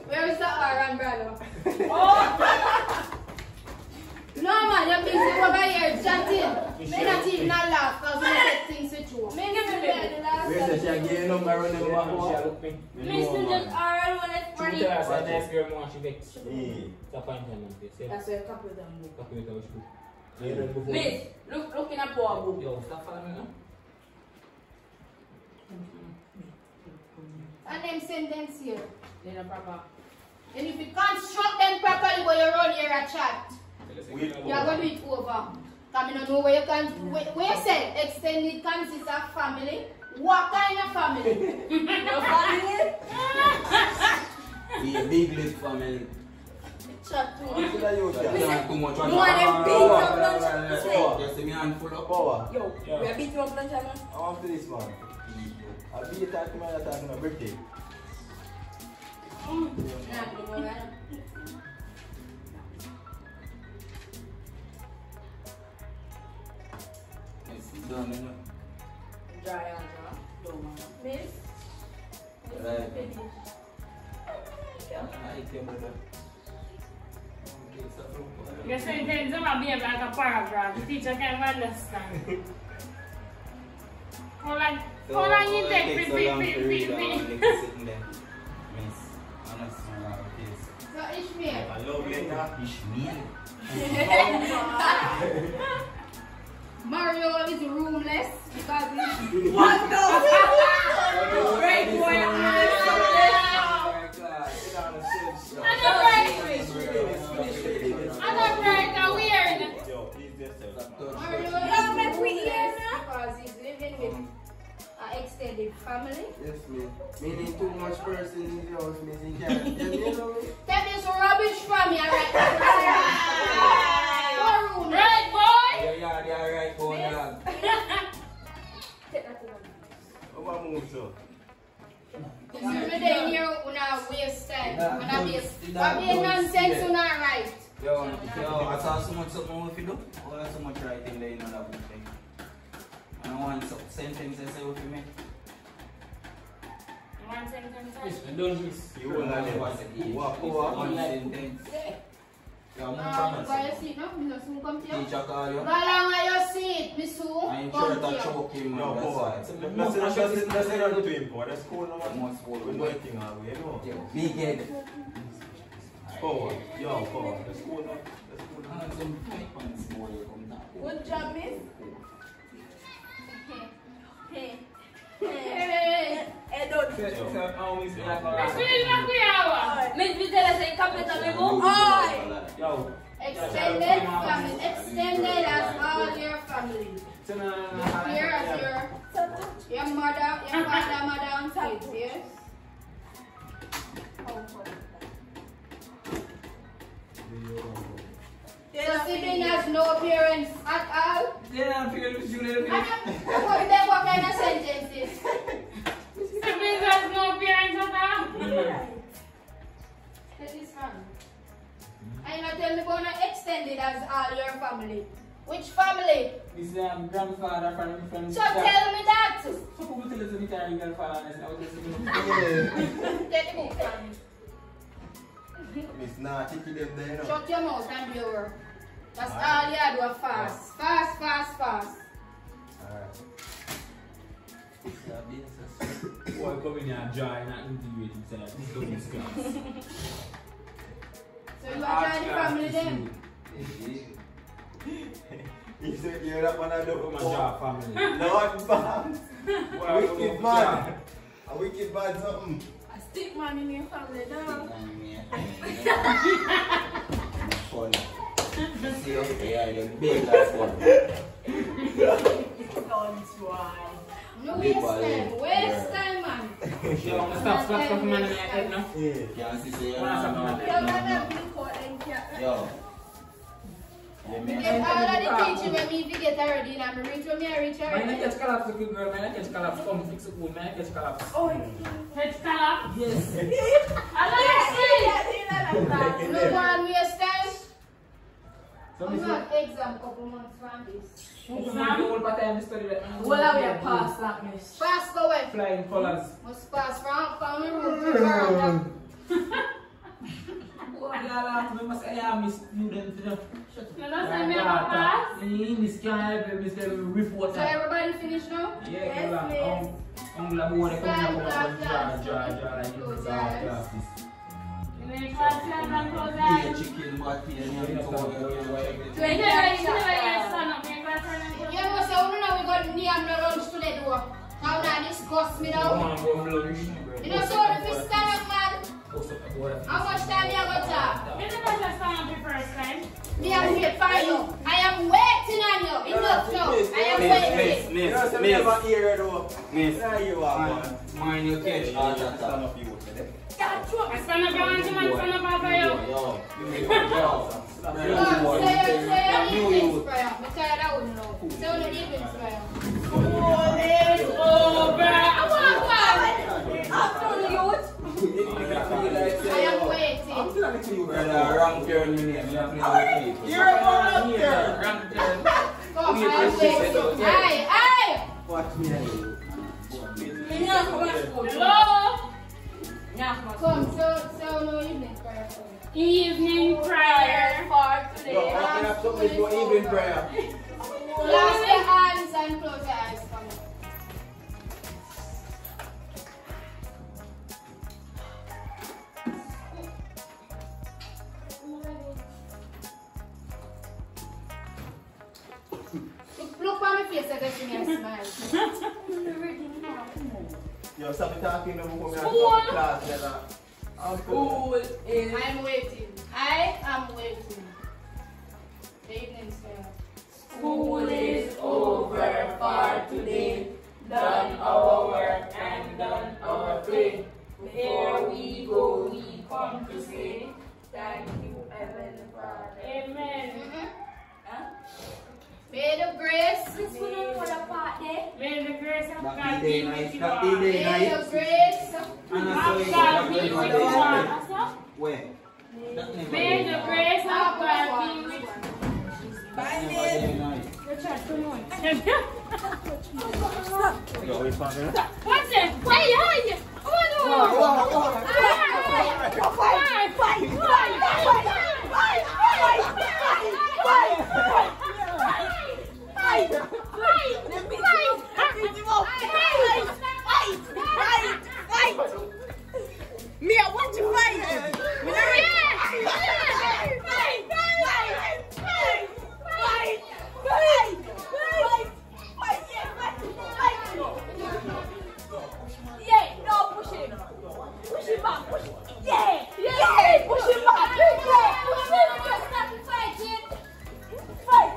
where is the R brother? No man, you're busy over here chatting. Me not even laugh because we get things with you. Me give me the laugh. Where's the shaggy? You know, my running back. Me still just alright when it's funny. That's a nice girl, man. She vex. Yeah. It's a fine time. That's why I couple them book. Copy it out. Miss, looking at poor book. Yo, stop following me now. And them sentence here. Then a proper. And if you construct them properly, when you run here a chat, you're going to do it over. Because I don't know where you can. Where you said extended consists of family. What kind of family? Your family? Be a big lip family. Chat too much. Too much. You want them beat up lunch? Just me hand full of power. Yo, we are beating up lunch, man. I want to this man. I'll be talking to my birthday. It's done, you know. Dry and dry. Miss? Right. I like your brother. Your sentence will be like a paragraph. The teacher can understand. How long you take? So Ishmael. I love letter. Ishmael. Mario is roomless because he's... What the fuck? Great boy. I'm right weird. Yo, please just tell Mario don't make we hear because he's living with an extended family. Yes, me. Meaning too much person in the house, me. Can't tell you know me. Take this rubbish from me, alright? Right, boy? Yeah, right, boy. Take that to them. What move, sir? You see me there here, una waste time. Una be nonsense, una right. Yo, I saw so much something if you do. Oh, that's so much writing there in another thing. I don't want some sentences say what you mean. One sentence. Don't miss. You will not One sentence. Yeah, Buy your seat, no? Me no soon come to you. Teacher call you. Go along with your seat, me soon I'm come sure to that you. choke him, No, man. that's say that to him, boy. That's cool, no man. We're waiting on we, you know. Big head. Power. Yo, power. That's cool, no? That's cool, no? Good job, miss. Hey, don't. Miss, we tell us a capital me book. Yo. Extended family. Extended as all your family. Here as your mother, your father, mother, and kids, yes? The sibling has no parents at all. What kind of sentences? Siblings has no parents at all. That is wrong. And you not tell me about no extended as all your family. Which family? This is grandfather from So tell me that. So who will tell us the time grandfather is now just Take the book from me. Miss not taking them there, you know. Shut your mouth and do your work. That's all you do. Fast. Fast, fast, fast. Alright. Boy, come in here and dry and integrate himself. This is this class. So you are trying the family then? He said you're not one of the Come and draw family. Lord man. Wicked man. A wicked man something. A stick man in your family, no? Funny. See, okay, the big last one. Don't try. No waste time. Waste time, man. Yo, stop man in my head now. Can't see, say, Yo, that blue coat and cap. yo. Get all of the teaching when me forget already. And I'm reach when I reach Man, I already. catch collapse, good girl. Man, I catch collapse. Come fix the food. Man, I catch collapse. Oh, Let's collapse. Yes. I like No one waste time. So, I'm Mr. not exam couple months from this. well, I will pass that, miss. Pass go away. Flying colors. Must pass from the room to the Oh, I must say, I miss students. No, that's why me have a pass. Miss can't help Miss report. So everybody finished now? Yeah, I'm glad we want to come here and draw like you classes. You know, you can't see I'm not close eyes. Chicken, but You know, so we know we got name the lunch today, though. Now that discuss me now. You know, so if you stand up, man, how much time you have got? You never just stand up the first time. Me, I'm here for you. I am waiting on you. Enough now. I am waiting. Miss. There you are, man. Mind your catch. Stand up, you. I stand up behind you, man. Stand up after you. Yo. Say your evening prayer. I'm tired of wouldn't know. Say your evening prayer. Oh, it's over. I want one. After youth. I am waiting. Wrong turn, You're a wrong turn. Wrong turn. Come, I am waiting. Aye. Watch me. Hello? Yeah, Come, so no evening prayer for me. Evening prayer for today. No, I can have something for evening prayer. Close your hands and close your eyes for me. Look for my face, I guess you may smile. Yo, stop talking before me and class. School is... I'm waiting. I am waiting. The evening prayer. School is over for today. Done our work and done our play. Here we go, we come to say thank you, Heavenly Father. Amen. May the grace. May the grace of God Happy be day, with nice. you Happy all. day, May nice. the grace. Anna, God be with you all. where? May the grace of God be with you. Yo, we found it. What's it? Why are you? Me, I want to fight. Yeah, no, push it. Push it back. Push it. Yeah, yeah, push it back. Yeah, push it. Just stop fighting. Fight.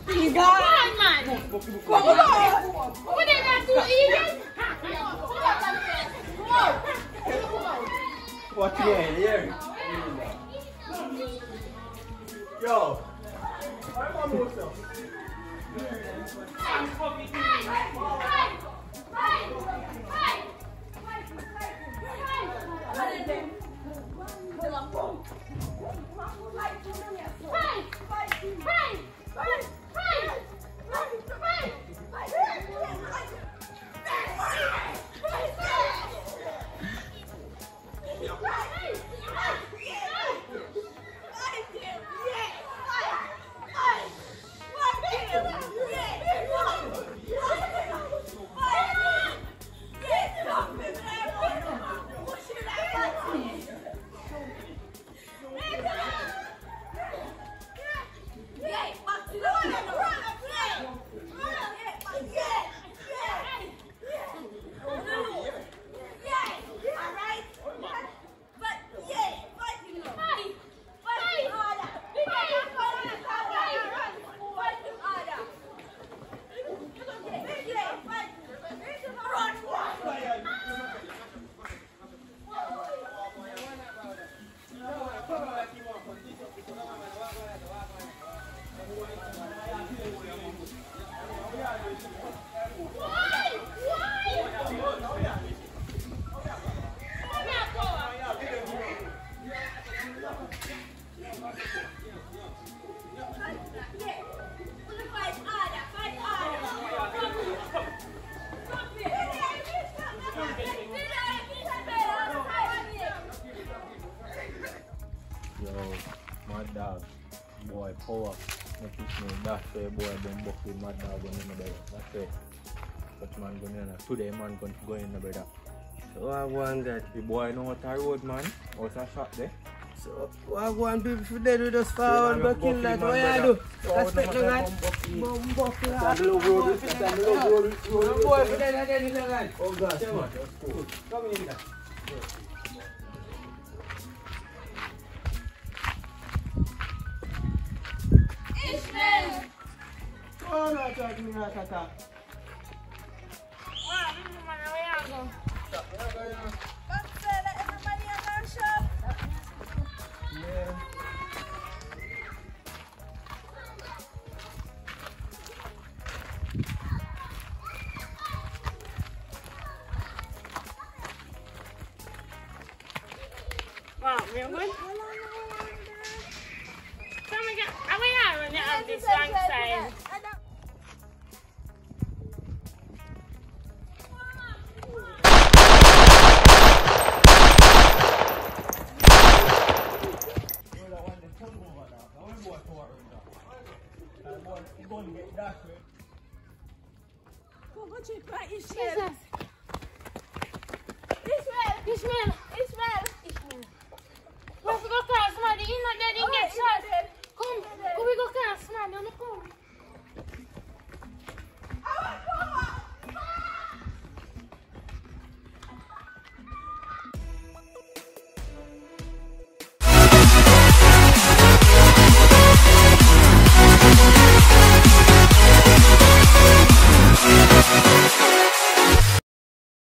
You got it. Come on, man. Come on. What did I do even? What here? Yo. Mad dog, boy, power. Make it know that's why boy been bucking mad dog going in the bed. That's it. Such man going in. Today man going to go in the bed. So I want that. The boy know what I road man. What's a shot there? So, I want people for dead with us forward, but kill that. What you do? Respect the guy. Boy, for dead again, the guy. Oh, gosh. Come in here. Ishmael! Oh, no, talk to me, not talk. Wow, this is my way I go. But say that everybody in our shop. Yeah. Wow, real good? Come again. How we are when you have this wrong side? Go check for Ishmael. Jesus. Ishmael. Ishmael. Ishmael. Ishmael. Let's go call somebody. You know that he get shot.